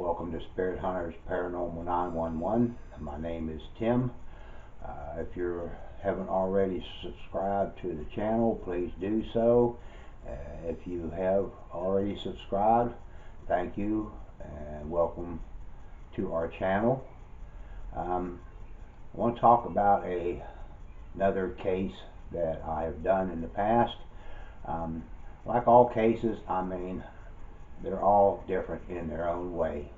Welcome to Spirit Hunters Paranormal 911. My name is Tim. If you haven't already subscribed to the channel, please do so. If you have already subscribed, thank you and welcome to our channel. I want to talk about another case that I have done in the past. Like all cases, they're all different in their own way.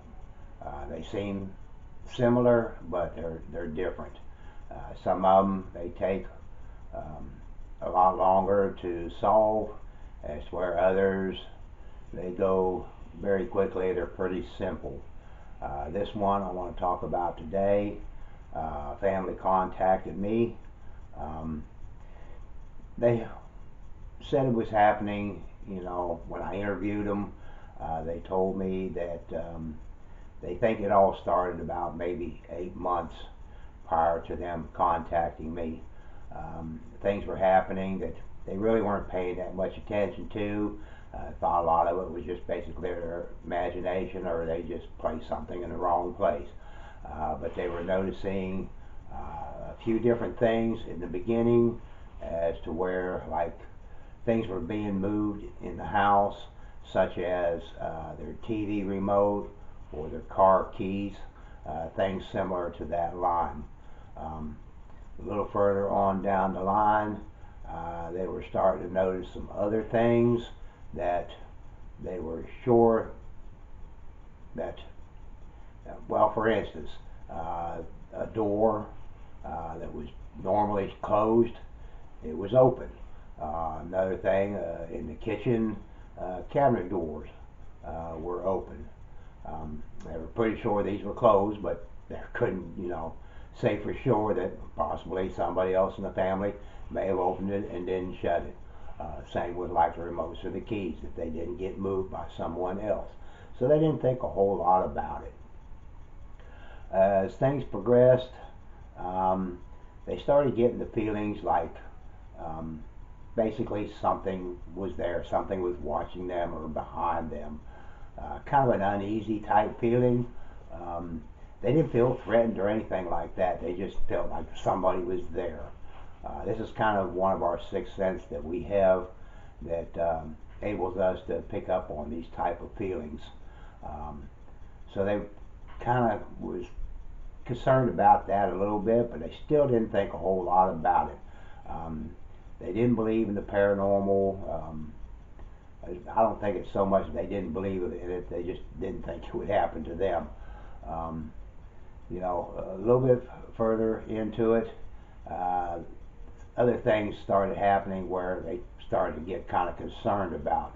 They seem similar, but they're different. Some of them they take a lot longer to solve, as where others they go very quickly. They're pretty simple. This one I want to talk about today. Family contacted me. They said it was happening, when I interviewed them. They told me that they think it all started about maybe 8 months prior to them contacting me. Things were happening that they really weren't paying that much attention to. Thought a lot of it was just basically their imagination, or they just placed something in the wrong place. But they were noticing a few different things in the beginning, as to where, like, things were being moved in the house, such as their TV remote or their car keys, things similar to that line. A little further on down the line, they were starting to notice some other things that they were sure that, well, for instance, a door that was normally closed, it was open. Another thing, in the kitchen, cabinet doors were open. They were pretty sure these were closed, but they couldn't, say for sure that possibly somebody else in the family may have opened it and didn't shut it. Same with, like, the remotes or the keys, that they didn't get moved by someone else. So they didn't think a whole lot about it. As things progressed, they started getting the feelings like basically something was there, something was watching them or behind them. Kind of an uneasy type feeling. They didn't feel threatened or anything like that. They just felt like somebody was there. This is kind of one of our sixth sense that we have, that enables us to pick up on these type of feelings. So they kind of was concerned about that a little bit, but they still didn't think a whole lot about it. They didn't believe in the paranormal. I don't think it's so much they didn't believe in it, they just didn't think it would happen to them. A little bit further into it, other things started happening where they started to get kind of concerned about.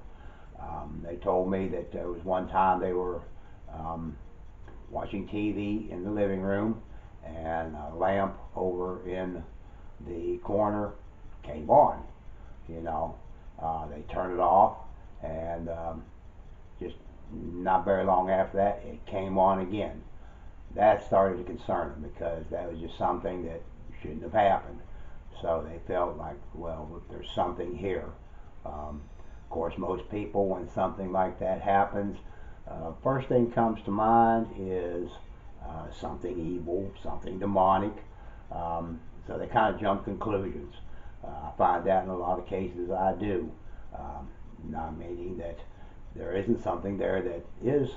They told me that there was one time they were watching TV in the living room, and a lamp over in the corner came on. They turned it off, and just not very long after that, it came on again. That started to concern them, because that was just something that shouldn't have happened. So they felt like, well, there's something here. Of course, most people, when something like that happens, first thing comes to mind is something evil, something demonic. So they kind of jump conclusions. I find that in a lot of cases I do. Not meaning that there isn't something there that is,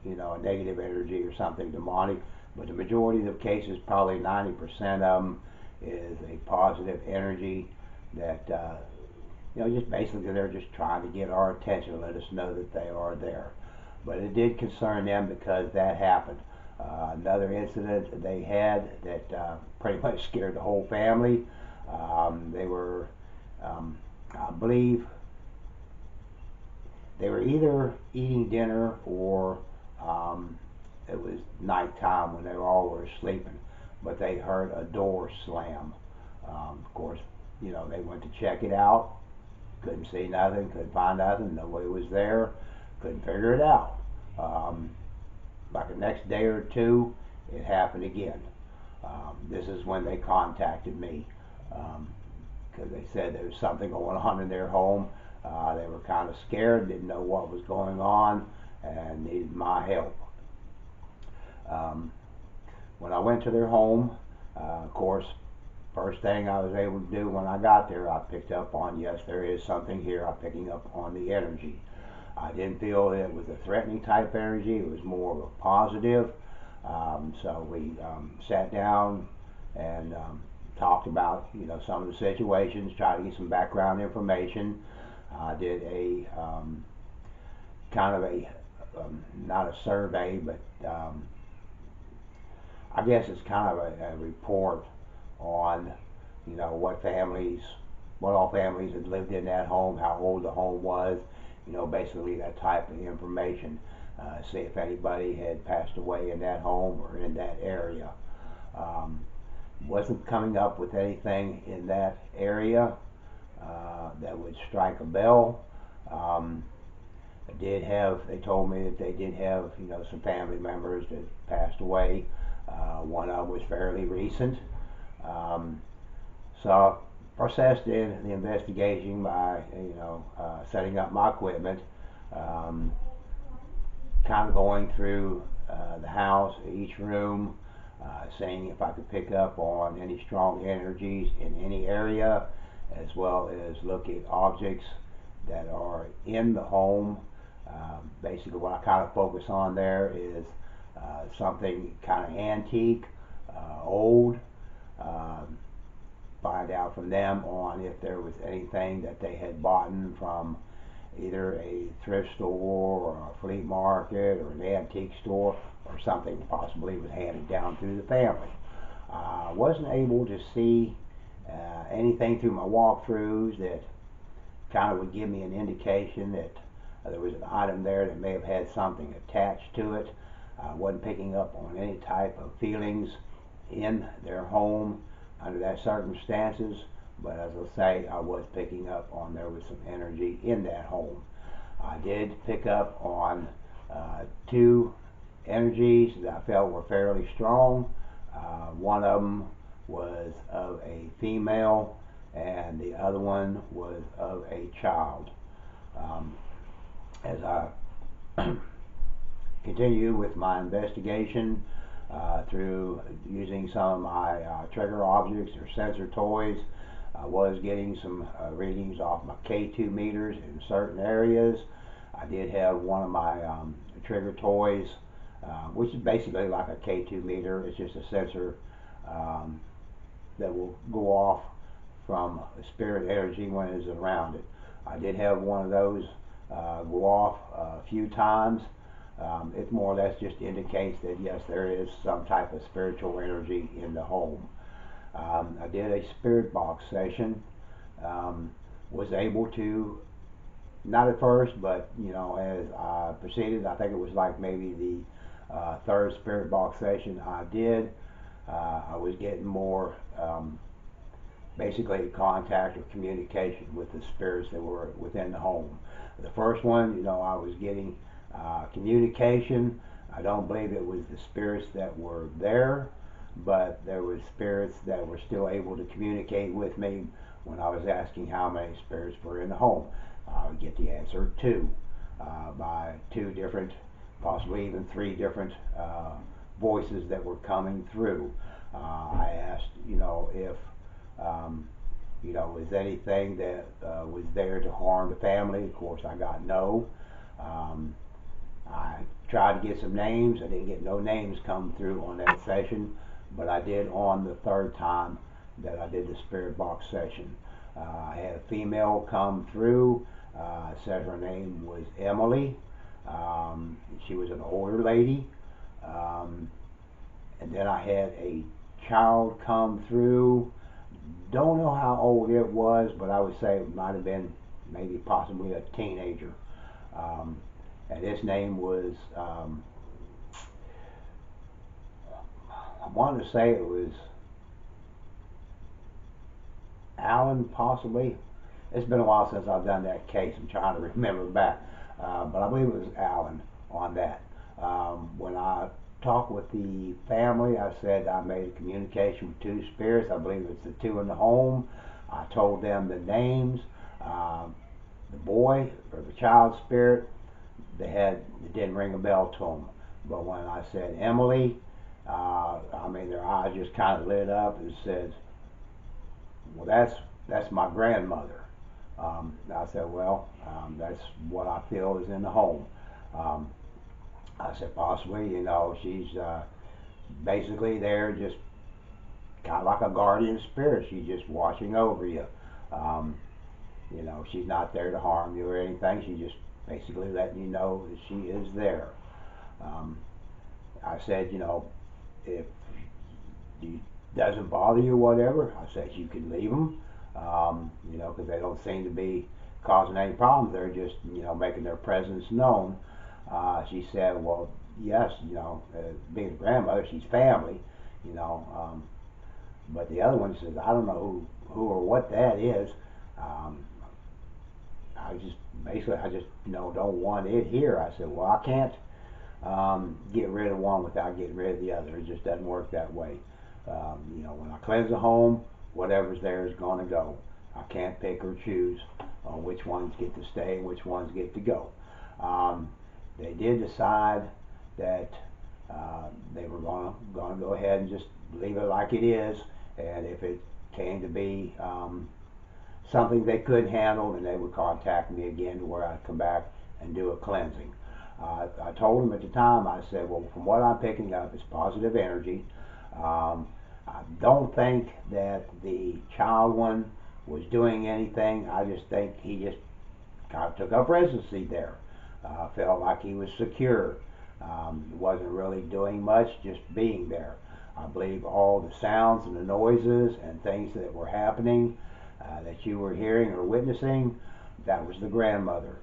a negative energy or something demonic, but the majority of the cases, probably 90% of them, is a positive energy that, just basically they're just trying to get our attention and let us know that they are there. But it did concern them because that happened. Another incident they had that pretty much scared the whole family. They were, I believe, they were either eating dinner or it was nighttime when they all were sleeping, but they heard a door slam. Of course, they went to check it out, couldn't see nothing, couldn't find nothing, nobody was there, couldn't figure it out. Like the next day or two, it happened again. This is when they contacted me, because they said there was something going on in their home. They were kind of scared, didn't know what was going on, and needed my help. Um, when I went to their home, of course, first thing I was able to do when I got there, I picked up on, yes, there is something here. I'm picking up on the energy. I didn't feel it was a threatening type energy. It was more of a positive. So we sat down and talked about, some of the situations, tried to get some background information. I did a kind of a not a survey, but I guess it's kind of a report on, what all families had lived in that home, how old the home was, basically that type of information. See if anybody had passed away in that home or in that area. Um, wasn't coming up with anything in that area that would strike a bell. Um, they told me that they did have, some family members that passed away. One of them was fairly recent. Um, so I processed in the investigation by, setting up my equipment, um, kind of going through the house, each room, seeing if I could pick up on any strong energies in any area, as well as look at objects that are in the home. Basically, what I kind of focus on there is something kind of antique, old. Um, find out from them on if there was anything that they had bought from either a thrift store or a flea market or an antique store, or something possibly was handed down through the family. I wasn't able to see anything through my walkthroughs that kind of would give me an indication that there was an item there that may have had something attached to it. I wasn't picking up on any type of feelings in their home under that circumstances, but as I say, I was picking up on there was some energy in that home. I did pick up on two energies that I felt were fairly strong. One of them was of a female, and the other one was of a child. Um, as I continue with my investigation through using some of my trigger objects or sensor toys, I was getting some readings off my K2 meters in certain areas. I did have one of my trigger toys, which is basically like a K2 meter. It's just a sensor um, that will go off from spirit energy when it is around it. I did have one of those go off a few times. It more or less just indicates that yes, there is some type of spiritual energy in the home. I did a spirit box session. Was able to, not at first, but as I proceeded, I think it was like maybe the third spirit box session I did. I was getting more basically contact or communication with the spirits that were within the home. The first one, I was getting communication. I don't believe it was the spirits that were there, but there were spirits that were still able to communicate with me when I was asking how many spirits were in the home. I would get the answer two by two different, possibly even three different voices that were coming through. I asked, if is anything that was there to harm the family? Of course, I got no. Um, I tried to get some names. I didn't get no names come through on that session, but I did on the third time that I did the spirit box session. I had a female come through. Said her name was Emily. She was an older lady. Um, and then I had a child come through. Don't know how old it was, but I would say it might have been maybe possibly a teenager. Um, and his name was, I wanted to say it was Alan, possibly. It's been a while since I've done that case. I'm trying to remember back. But I believe it was Alan on that. When I talked with the family, I said I made a communication with two spirits. I believe it's the two in the home. I told them the names. The boy or the child spirit, it didn't ring a bell to them. But when I said Emily, I mean, their eyes just kind of lit up and said, well, that's my grandmother. I said, well, that's what I feel is in the home. Um, I said, possibly, she's basically there just kind of like a guardian spirit. She's just watching over you. Um, she's not there to harm you or anything. She's just basically letting you know that she is there. Um, I said, if it doesn't bother you, whatever, I said you can leave them, because they don't seem to be causing any problems. They're just, making their presence known. She said, well, yes, being a grandmother, she's family, you know. But the other one says, I don't know who or what that is. Um, I just, don't want it here. I said, well, I can't get rid of one without getting rid of the other. It just doesn't work that way. When I cleanse the home, whatever's there is going to go. I can't pick or choose on which ones get to stay and which ones get to go. Um, they did decide that they were going to go ahead and just leave it like it is, and if it came to be something they couldn't handle, then they would contact me again to where I'd come back and do a cleansing. I told them at the time, I said, well, from what I'm picking up, it's positive energy. I don't think that the child one was doing anything. I just think he just kind of took up residency there. Felt like he was secure. Wasn't really doing much, just being there. I believe all the sounds and the noises and things that were happening that you were hearing or witnessing, that was the grandmother.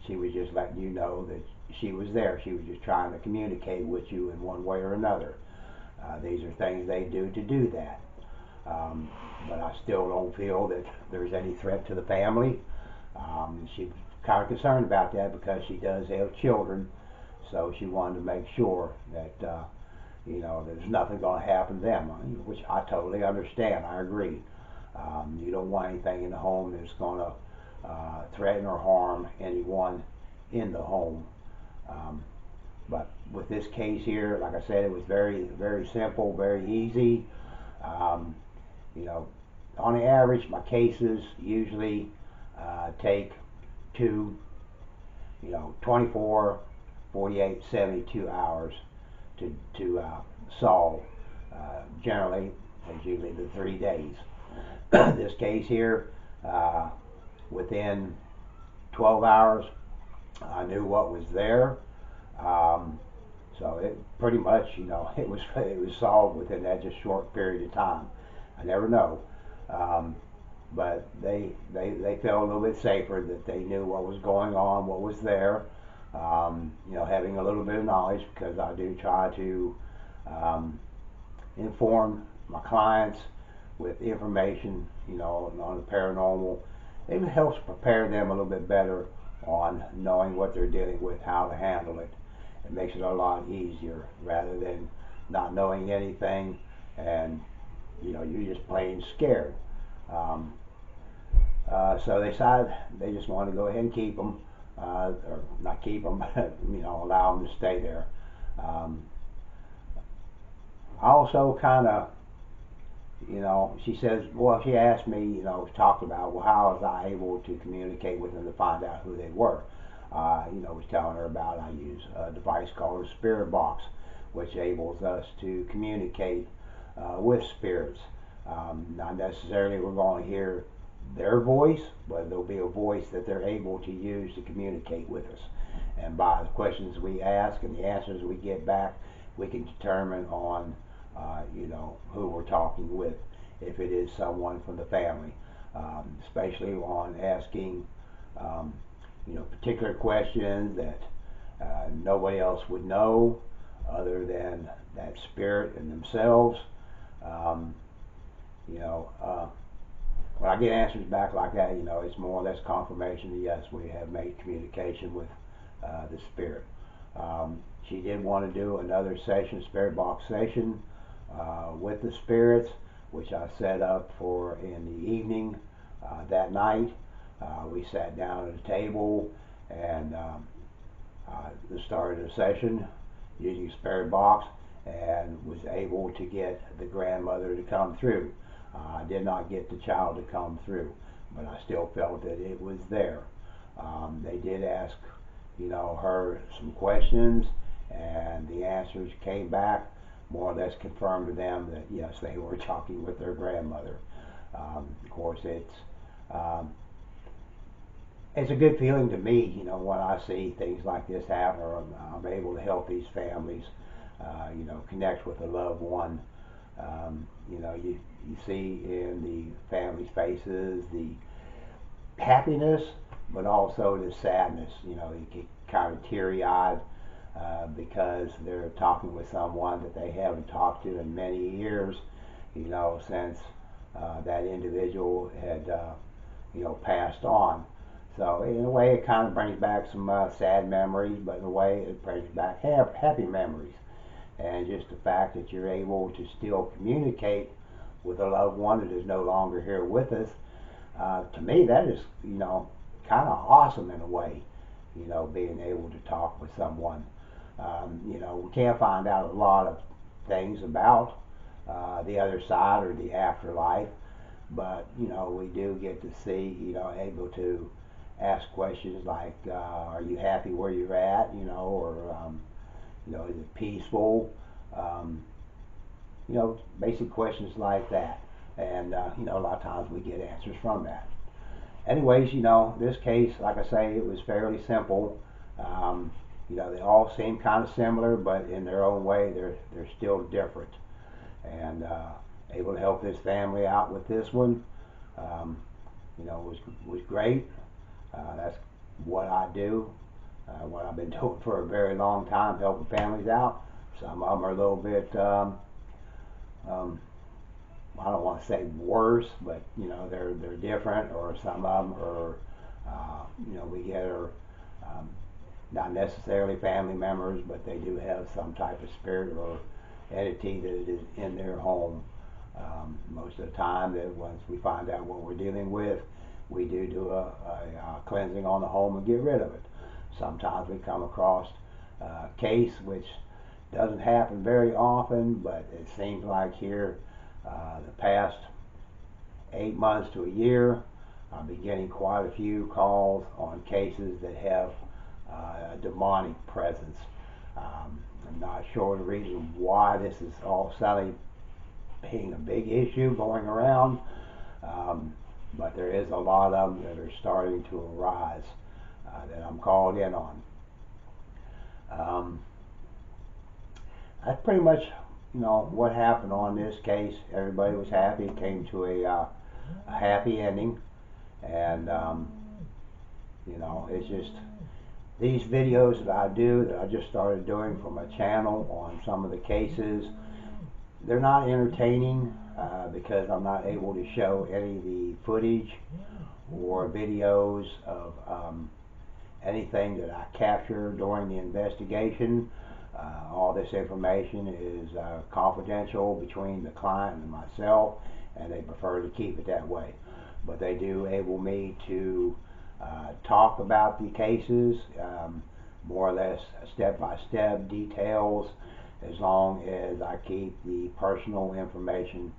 She was just letting you know that she was there. She was just trying to communicate with you in one way or another. These are things they do to do that. But I still don't feel that there's any threat to the family. She was kind of concerned about that because she does have children, so she wanted to make sure that there's nothing going to happen to them, which I totally understand. I agree. You don't want anything in the home that's going to threaten or harm anyone in the home. Um, but with this case here, like I said, it was very, very simple, very easy. Um, you know, on the average, my cases usually take two, 24, 48, 72 hours to solve. Generally, it's usually the 3 days. This case here, within 12 hours, I knew what was there. Um, so it pretty much, it was solved within that just short period of time. I never know, um, but they felt a little bit safer that they knew what was going on, what was there. Having a little bit of knowledge because I do try to um, inform my clients with information, on the paranormal. It helps prepare them a little bit better on knowing what they're dealing with, how to handle it. It makes it a lot easier rather than not knowing anything and you're just plain scared. Um, so they decided they just wanted to go ahead and keep them, or not keep them, but allow them to stay there. Um, I also kind of, she says, well, she asked me, talked about, well, how was I able to communicate with them to find out who they were? Was telling her about I use a device called a spirit box, which enables us to communicate with spirits. Not necessarily we're going to hear their voice, but there'll be a voice that they're able to use to communicate with us. And by the questions we ask and the answers we get back, we can determine on, who we're talking with, if it is someone from the family, especially on asking, particular questions that nobody else would know other than that spirit and themselves. Um, you know, uh, when I get answers back like that, it's more or less confirmation that yes, we have made communication with the spirit. She did want to do another session, spirit box session, with the spirits, which I set up for in the evening that night. We sat down at a table and started a session. using a spirit box, and was able to get the grandmother to come through. I did not get the child to come through, but I still felt that it was there. They did ask, her some questions, and the answers came back more or less confirmed to them that yes, they were talking with their grandmother. Of course, um, it's a good feeling to me, when I see things like this happen, or I'm able to help these families, connect with a loved one. You see in the families' faces the happiness, but also the sadness. You get kind of teary-eyed because they're talking with someone that they haven't talked to in many years, since that individual had, passed on. So in a way, it kind of brings back some sad memories, but in a way, it brings back happy memories. And just the fact that you're able to still communicate with a loved one that is no longer here with us, to me, that is, kind of awesome in a way, being able to talk with someone. We can't find out a lot of things about the other side or the afterlife, but, we do get to see, able to ask questions like, are you happy where you're at, or, is it peaceful? Um, basic questions like that. And, a lot of times we get answers from that. Anyways, this case, like I say, it was fairly simple. They all seem kind of similar, but in their own way, they're still different. And able to help this family out with this one, was great. That's what I do, what I've been doing for a very long time, helping families out. Some of them are a little bit, um, I don't want to say worse, but they're different, or some of them are, we get are not necessarily family members, but they do have some type of spirit or entity that is in their home. Most of the time, that once we find out what we're dealing with, we do a cleansing on the home and get rid of it. Sometimes we come across a case which doesn't happen very often, but it seems like here, the past 8 months to a year, I've been getting quite a few calls on cases that have a demonic presence. I'm not sure the reason why this is all suddenly being a big issue going around, but there is a lot of them that are starting to arise that I'm called in on. Um, that's pretty much, what happened on this case. Everybody was happy. It came to a happy ending, and it's just these videos that I do, that I just started doing for my channel on some of the cases. They're not entertaining because I'm not able to show any of the footage or videos of anything that I captured during the investigation. All this information is confidential between the client and myself, and they prefer to keep it that way. But they do enable me to talk about the cases, more or less step-by-step details, as long as I keep the personal information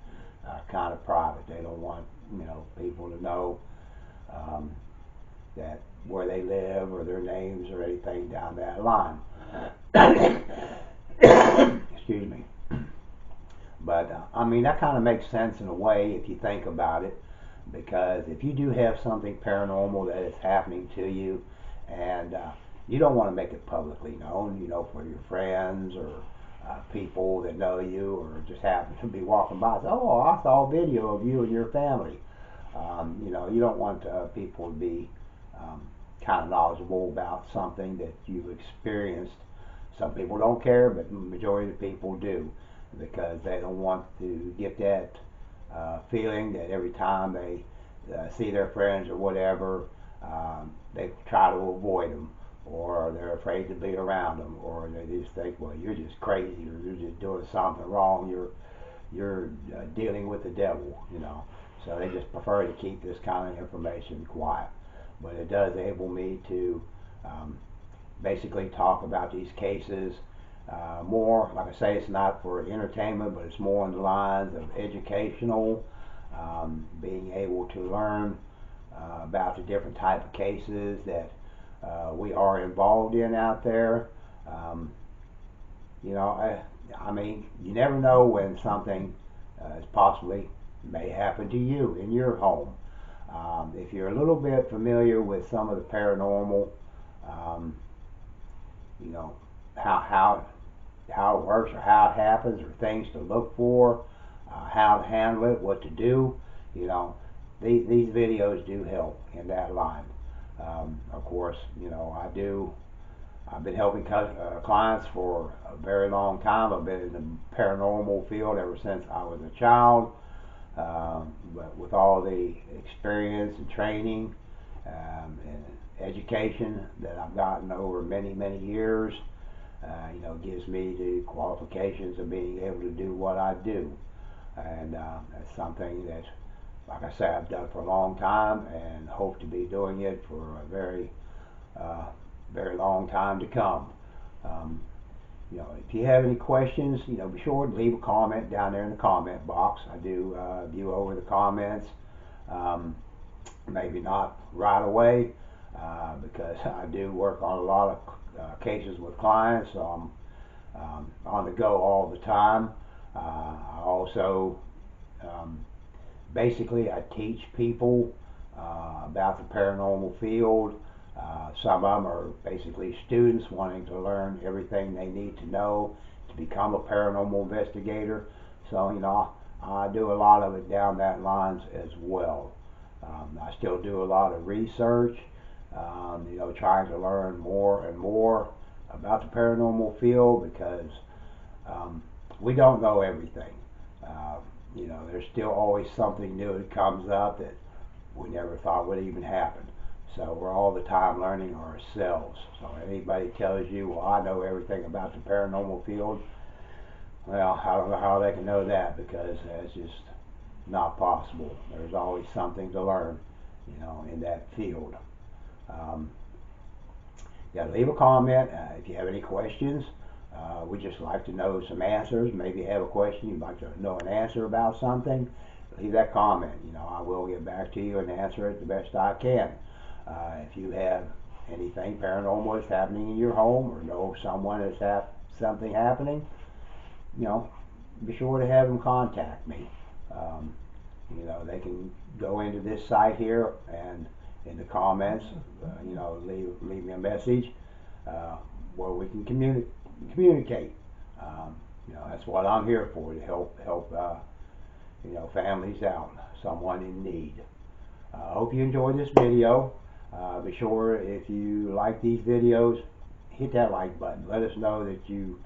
kind of private. They don't want people to know that where they live or their names or anything down that line. Excuse me. But that kind of makes sense in a way if you think about it, because if you do have something paranormal that is happening to you, and you don't want to make it publicly known, for your friends or people that know you, or just happen to be walking by and say, oh, I saw a video of you and your family. You don't want people to be um, kind of knowledgeable about something that you've experienced. Some people don't care, but the majority of the people do, because they don't want to get that feeling that every time they see their friends or whatever, they try to avoid them, or they're afraid to be around them, or they just think, well, you're just crazy, or you're just doing something wrong. You're dealing with the devil. So they just prefer to keep this kind of information quiet. But it does enable me to basically talk about these cases More, like I say, it's not for entertainment, but it's more on the lines of educational, being able to learn about the different type of cases that we are involved in out there. Um, you know, I mean, you never know when something is possibly may happen to you in your home. If you're a little bit familiar with some of the paranormal, um, you know, how how it works or how it happens or things to look for, how to handle it, what to do. You know, these videos do help in that line. Of course, you know, I've been helping clients for a very long time. I've been in the paranormal field ever since I was a child. But with all the experience and training and education that I've gotten over many, many years, you know, gives me the qualifications of being able to do what I do. And that's something that, like I say, I've done for a long time and hope to be doing it for a very, uh, very long time to come. Um, you know, if you have any questions, you know, be sure to leave a comment down there in the comment box. I do view over the comments. Um, Maybe not right away because I do work on a lot of cases with clients. So I'm on the go all the time. I also um, basically I teach people about the paranormal field. Some of them are basically students wanting to learn everything they need to know to become a paranormal investigator. So, you know, I do a lot of it down that lines as well. I still do a lot of research, you know, trying to learn more and more about the paranormal field because um, we don't know everything. Uh, you know, there's still always something new that comes up that we never thought would even happen. So we're all the time learning ourselves. So anybody tells you, well, I know everything about the paranormal field, well, I don't know how they can know that because that's just not possible. There's always something to learn, you know, in that field. Um, you got to leave a comment if you have any questions. We just like to know some answers. Maybe you have a question, you'd like to know an answer about something. Leave that comment. You know, I will get back to you and answer it the best I can. If you have anything paranormal that's happening in your home or know someone that's something happening, you know, be sure to have them contact me. Um, you know, they can go into this site here and in the comments, you know, leave me a message uh, where we can communicate. You know, that's what I'm here for, to help you know, families out, someone in need. I hope you enjoyed this video. Be sure if you like these videos, hit that like button. Let us know that you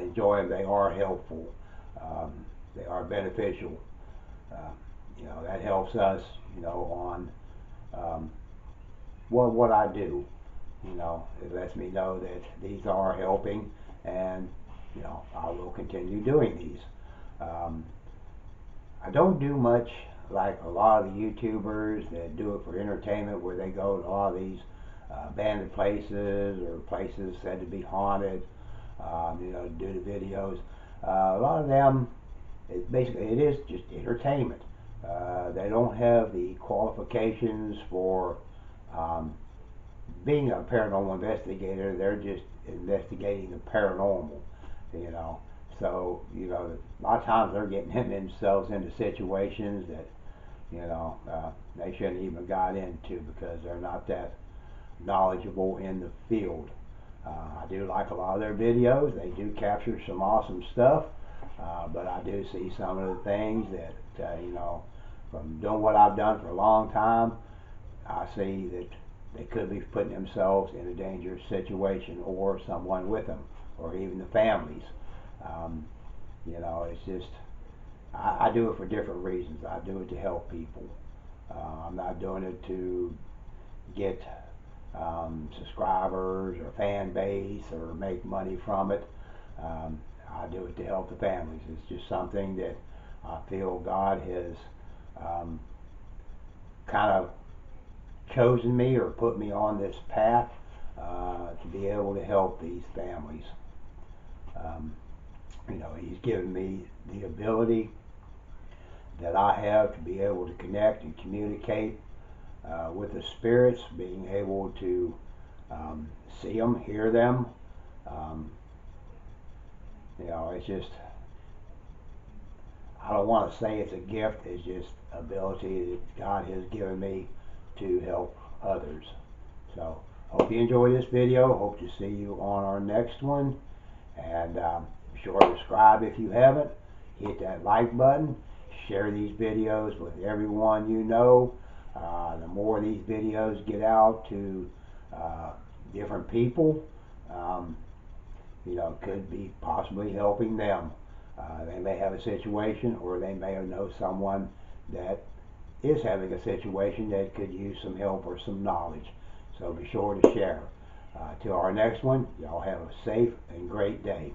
enjoy them. They are helpful. Um, they are beneficial. Uh, you know, that helps us, you know, on what I do. You know, it lets me know that these are helping, and you know, I will continue doing these. Um, I don't do much like a lot of the YouTubers that do it for entertainment, where they go to a lot of these abandoned places or places said to be haunted. You know, to do the videos. A lot of them, basically, it is just entertainment. They don't have the qualifications for um, being a paranormal investigator. They're just investigating the paranormal, you know. So, you know, a lot of times they're getting themselves into situations that, you know, they shouldn't even got into because they're not that knowledgeable in the field. I do like a lot of their videos. They do capture some awesome stuff, but I do see some of the things that, you know, from doing what I've done for a long time, I see that they could be putting themselves in a dangerous situation, or someone with them, or even the families. Um, you know, it's just, I do it for different reasons. I do it to help people. I'm not doing it to get subscribers or fan base or make money from it. Um, I do it to help the families. It's just something that I feel God has kind of chosen me or put me on this path to be able to help these families. Um, He's given me the ability that I have to be able to connect and communicate with the spirits, being able to see them, hear them. Um, it's just, I don't want to say it's a gift, it's just ability that God has given me to help others. So, hope you enjoyed this video. Hope to see you on our next one. And be sure to subscribe if you haven't. Hit that like button. Share these videos with everyone you know. The more these videos get out to different people, um, could be possibly helping them. They may have a situation, or they may know someone that is having a situation that could use some help or some knowledge. So be sure to share. Till our next one, y'all have a safe and great day.